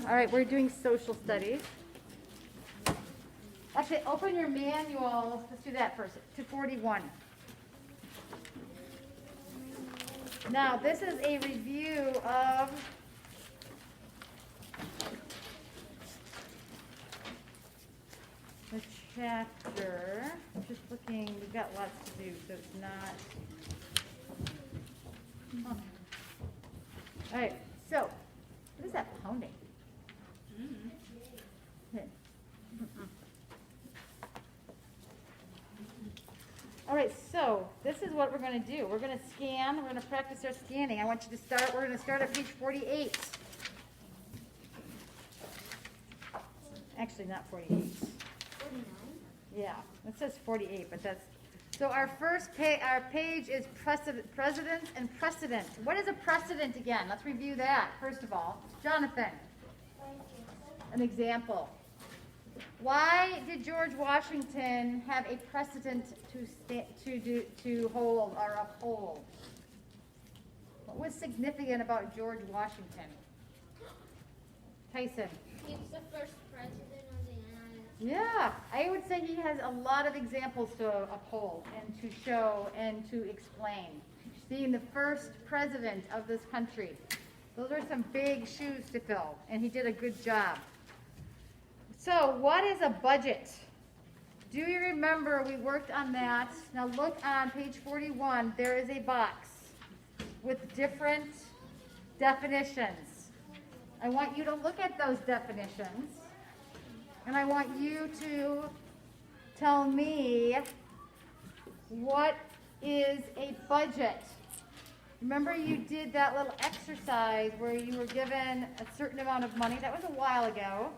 All right, we're doing social studies. Actually, open your manual. Let's do that first. To 41. Now, this is a review of the chapter. I'm just looking. We've got lots to do, so it's not. Huh. All right. So, what is that pounding? Okay. All right, so this is what we're going to do. We're going to scan. We're going to practice our scanning. I want you to start. We're going to start at page 48. Actually, not 48. 49? Yeah, it says 48, but that's. So our first our page is precedent and precedent. What is a precedent again? Let's review that first of all. Jonathan, an example. Why did George Washington have a precedent to hold or uphold? What was significant about George Washington? Tyson. He was the first president of the United States. Yeah, I would say he has a lot of examples to uphold and to show and to explain. Being the first president of this country. Those are some big shoes to fill, and he did a good job. So, what is a budget? Do you remember we worked on that? Now look on page 41. There is a box with different definitions. I want you to look at those definitions, and I want you to tell me what is a budget. Remember you did that little exercise where you were given a certain amount of money. That was a while ago.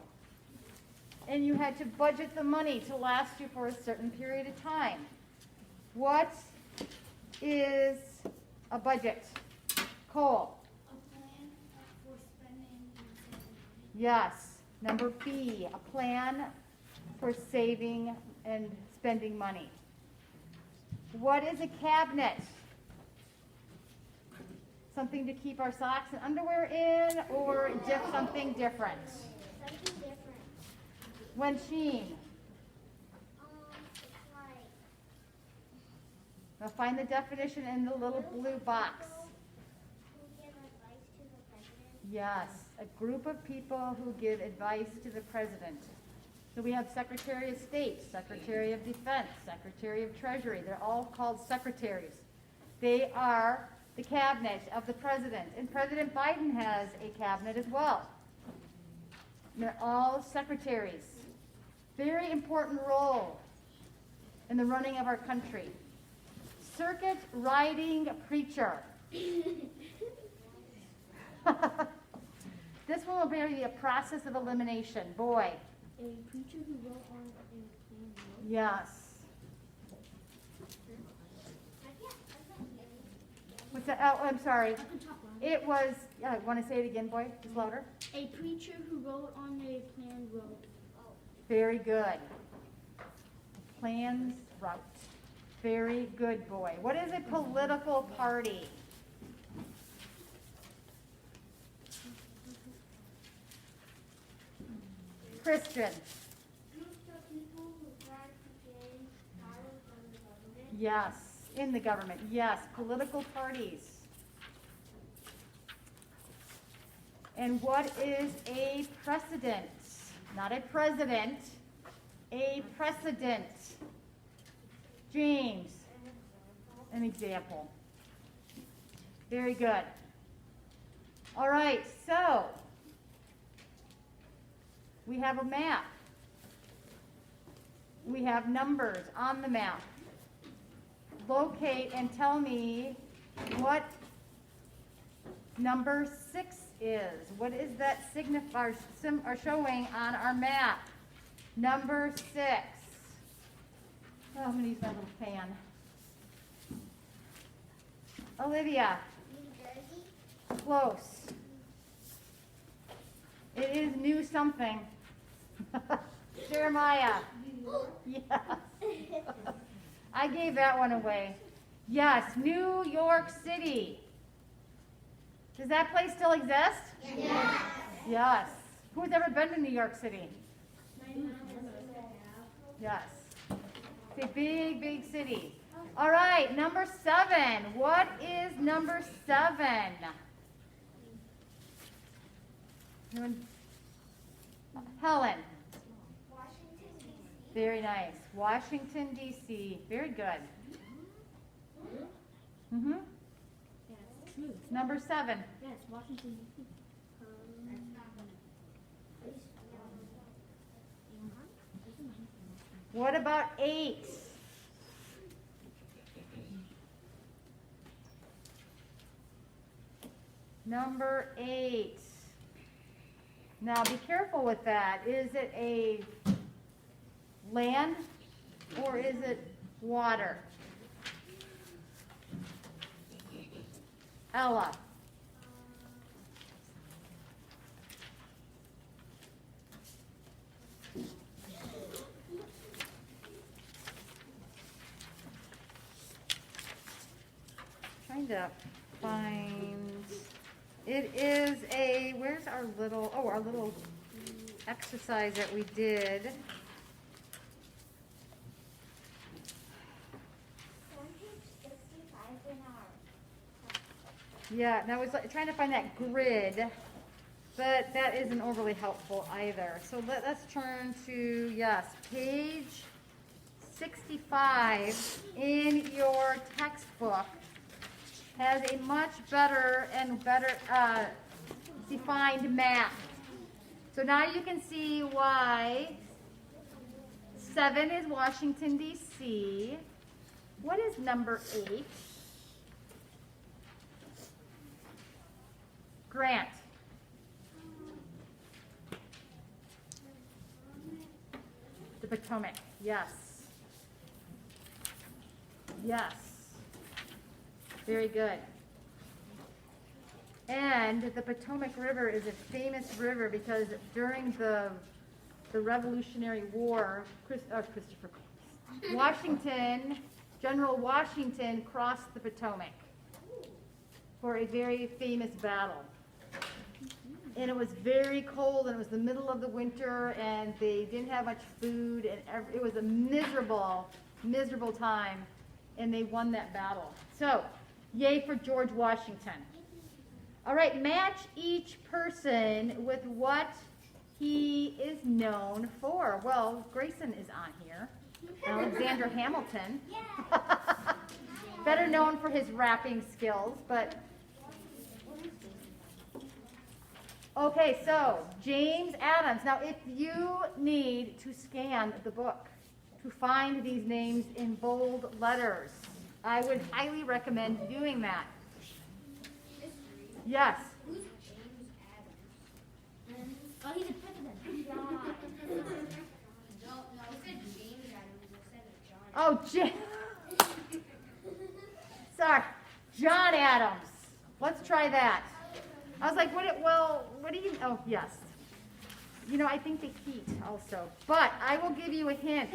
And you had to budget the money to last you for a certain period of time. What is a budget? Cole. A plan for spending and saving. Yes. Number B, a plan for saving and spending money. What is a cabinet? Something to keep our socks and underwear in, or something different? Something different. Wensheen. It's like Now find the definition in the little blue box. who give advice to the president. Yes, a group of people who give advice to the president. So we have Secretary of State, Secretary of Defense, Secretary of Treasury. They're all called secretaries. They are the cabinet of the president. And President Biden has a cabinet as well. They're all secretaries. Very important role in the running of our country. Circuit riding preacher. This one will be a process of elimination. Boy. A preacher who wrote on a plan. Yes. What's that? Oh, I'm sorry. It was, want to say it again, boy? Just louder. A preacher who wrote on a planned road. Very good. Plans route. Very good, boy. What is a political party? Christian. Groups of people who try to gain power from the government. Yes. In the government. Yes. Political parties. And what is a precedent? Not a president. A precedent. James. An example. Very good. All right, so we have a map. We have numbers on the map. Locate and tell me what number 6 is. What is that are showing on our map? Number 6. Oh, I'm going to use my little fan. Olivia. New Jersey. Close. It is new something. Jeremiah. Yes. I gave that one away. Yes, New York City. Does that place still exist? Yes. Yes. Who's ever been to New York City? My mom and sister have. Yes. It's a big, big city. All right, number 7. What is number 7? Anyone? Helen. Washington, D.C. Very nice. Washington, D.C. Very good. Mm-hmm. That's true. Number 7. Yes, Washington, D.C. What about 8? Number 8. Now be careful with that. Is it a land or is it water? Ella. Trying to find, it is a, where's our little exercise that we did. On page 65 in our. Yeah, and I was trying to find that grid, but that isn't overly helpful either. So let's turn to, yes, page 65 in your textbook has a much better defined map. So now you can see why 7 is Washington, D.C. What is number 8? Grant. The Potomac. Yes. Yes. Very good. And the Potomac River is a famous river because during the Revolutionary War, Christopher Columbus, Washington, General Washington crossed the Potomac for a very famous battle. And it was very cold, and it was the middle of the winter, and they didn't have much food, and it was a miserable, miserable time, and they won that battle. So, yay for George Washington. All right, match each person with what he is known for. Well, Grayson is on here. Alexander Hamilton. Better known for his rapping skills, but... Okay, so James Adams. Now, if you need to scan the book to find these names in bold letters, I would highly recommend doing that. Yes. Who's James Adams? Oh, he's a president. John. No, it said James Adams instead of John. Oh, sorry, John Adams. Let's try that. I was like, what do you, oh, yes. You know, I think they heat also. But I will give you a hint.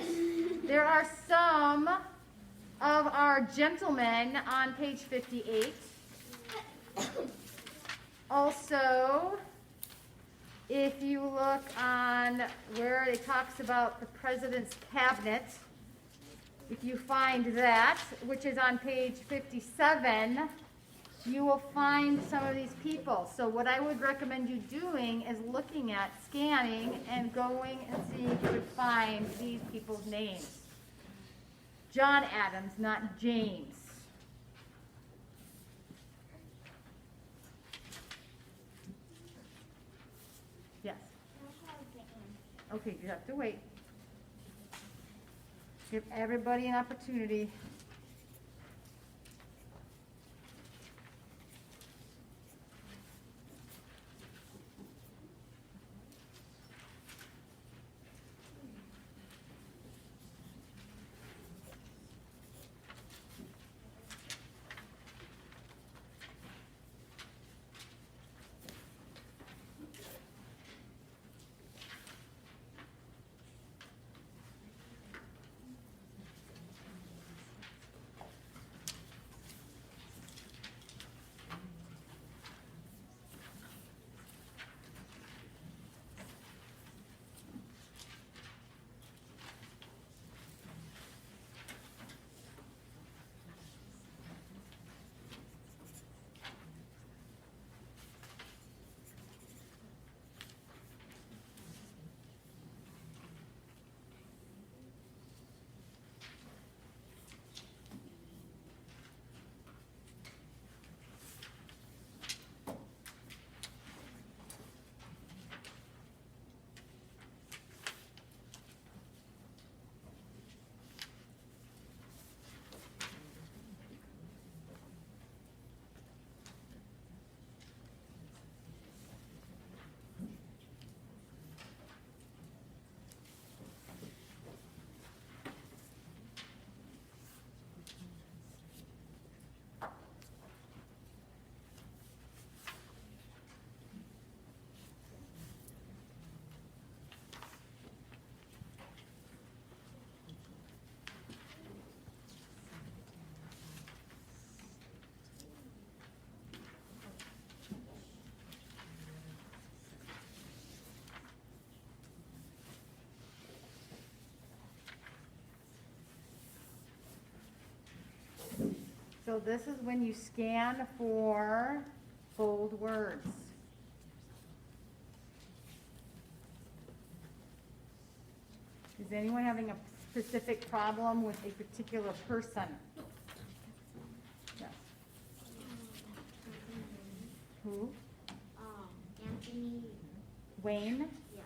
There are some of our gentlemen on page 58. Also, if you look on where it talks about the president's cabinet, if you find that, which is on page 57, you will find some of these people. So what I would recommend you doing is looking at, scanning, and going and seeing if you could find these people's names. John Adams, not James. Yes. Okay, you have to wait. Give everybody an opportunity. So this is when you scan for bold words. Is anyone having a specific problem with a particular person? Yes. Who? Anthony. Wayne? Yeah.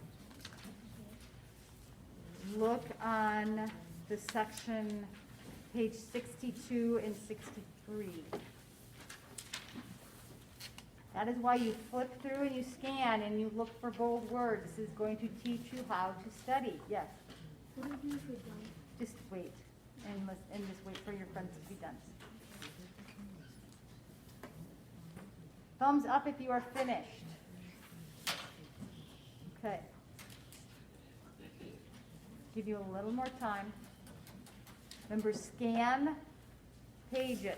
Look on the section, page 62 and 63. That is why you flip through and you scan and you look for bold words. This is going to teach you how to study. Yes, What do we do if we're done? just wait and just wait for your friends to be done. Thumbs up if you are finished. Okay. Give you a little more time. Remember, scan pages.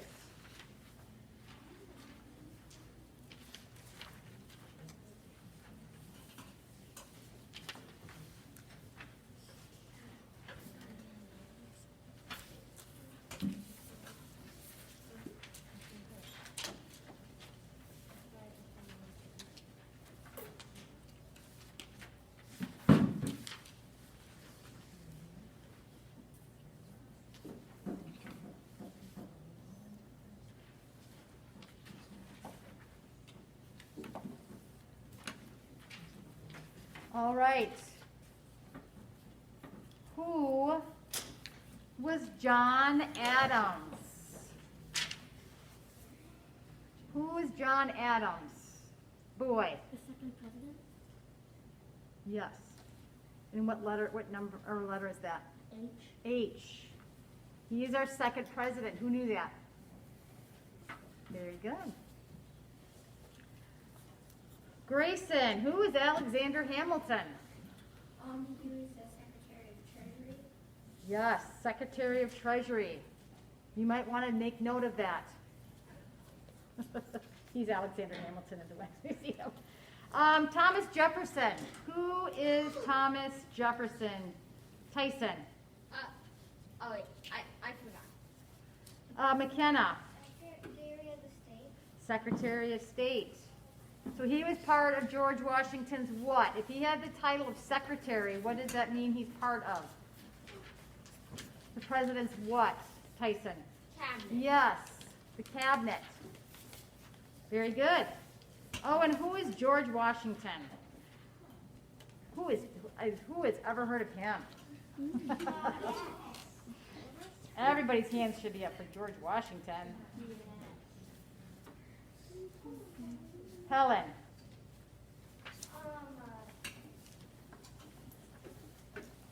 All right. Who was John Adams? Who was John Adams? Boy. The second president? Yes. And what number or letter is that? H. H. He is our second president. Who knew that? Very good. Grayson, who is Alexander Hamilton? He was the Secretary of Treasury. Yes, Secretary of Treasury. You might want to make note of that. He's Alexander Hamilton at the Wax Museum. Thomas Jefferson. Who is Thomas Jefferson? Tyson. Oh wait, I forgot. McKenna. Secretary of the State. Secretary of State. So he was part of George Washington's what? If he had the title of secretary, what does that mean he's part of? The president's what, Tyson? Cabinet. Yes, the cabinet. Very good. Oh, and who is George Washington? Who has ever heard of him? Everybody's hands should be up for George Washington. Helen.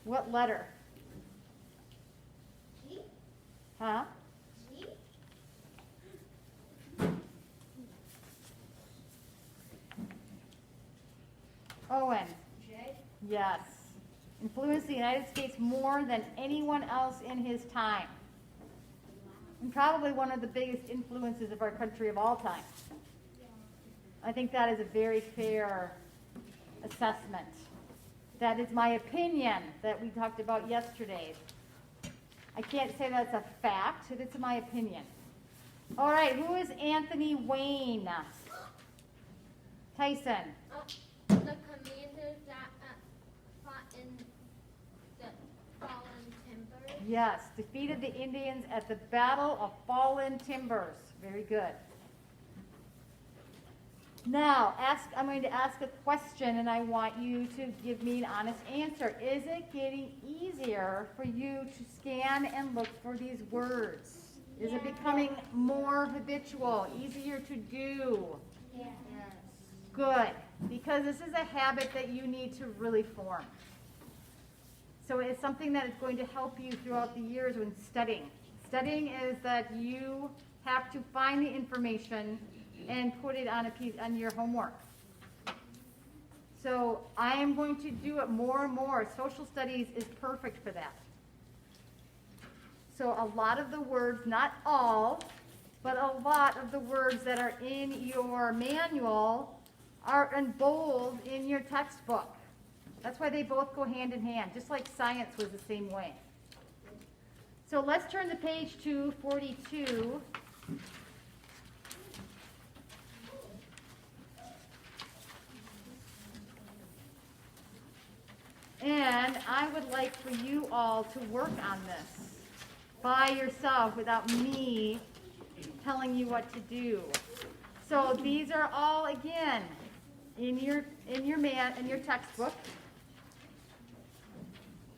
What letter? G. Huh? G. Owen. J. Yes. Influenced the United States more than anyone else in his time. And probably one of the biggest influences of our country of all time. I think that is a very fair assessment. That is my opinion that we talked about yesterday. I can't say that's a fact, but it's my opinion. All right, who is Anthony Wayne? Tyson. The commanders that fought in the Fallen Timbers. Yes, defeated the Indians at the Battle of Fallen Timbers. Very good. Now, I'm going to ask a question, and I want you to give me an honest answer. Is it getting easier for you to scan and look for these words? Is it becoming more habitual, easier to do? Yes. Good, because this is a habit that you need to really form. So it's something that is going to help you throughout the years when studying. Studying is that you have to find the information and put it on on your homework. So I am going to do it more and more. Social studies is perfect for that. So a lot of the words, not all, but a lot of the words that are in your manual are in bold in your textbook. That's why they both go hand in hand, just like science was the same way. So let's turn the page to 42. And I would like for you all to work on this by yourself without me telling you what to do. So these are all, again, in your textbook.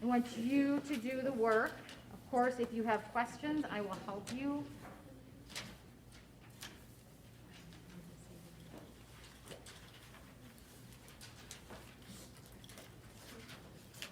I want you to do the work. Of course, if you have questions, I will help you.